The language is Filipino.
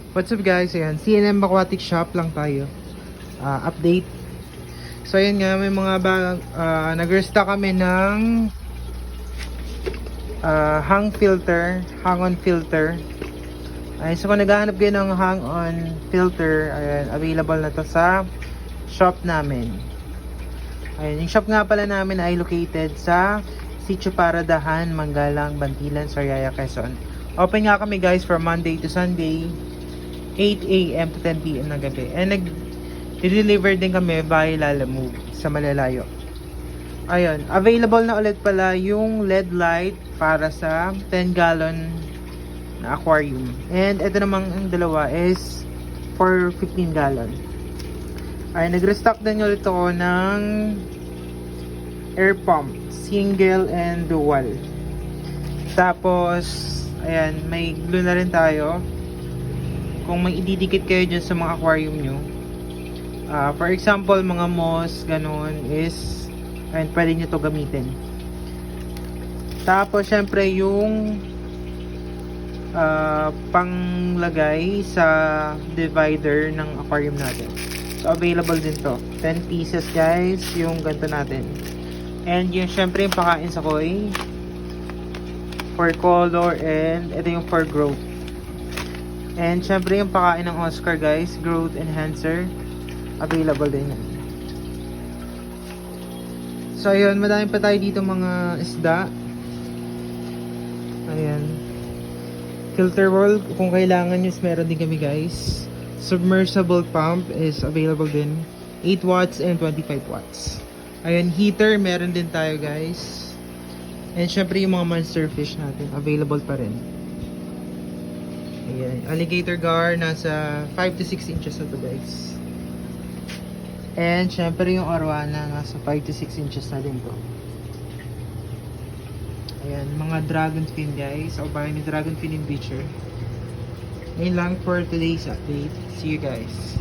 What's up guys? Ayan, CNM Aquatic Shop lang tayo. Update. So ayan nga, may mga nag-restock kami ng hang-on filter. Ay, so kung naghahanap kayo ng hang-on filter, ayan, available na to sa shop namin. Ayan, yung shop nga pala namin ay located sa Sitio Paradahan, Manggalang, Bantilan, Sariaya, Quezon. Open nga kami guys from Monday to Sunday, 8 AM to 10 PM ng gabi. And nag-deliver din kami via Lalamove sa Malalayo. Ayun, available na ulit pala yung LED light para sa 10 gallon na aquarium. And ito namang ang dalawa is for 15 gallon. Ay, nag-restock din ulit ako ng air pump, single and dual. Tapos, ayan, may glue na rin tayo. Kung may ididikit kayo dyan sa mga aquarium nyo, for example mga moss, ganun, is ayun, pwede nyo to gamitin. Tapos syempre yung panglagay sa divider ng aquarium natin, so available din to, 10 pieces guys, yung ganito natin. And yung syempre yung pakain sa koi for color, and ito yung for growth. And syempre yung pakain ng Oscar guys, growth enhancer, available din yan. So ayun, madami pa tayo dito mga isda. Ayan, filter wall kung kailangan nyo, meron din kami guys. Submersible pump is available din, 8 watts and 25 watts. Ayan, heater meron din tayo guys. And syempre yung mga monster fish natin, available pa rin. Ayan, alligator gar, nasa 5 to 6 inches na to guys. And syempre yung arwana, nasa 5 to 6 inches na din to. Ayan, mga dragon fin guys. O baka may dragon fin in picture. Ngayon lang for today's update. See you guys.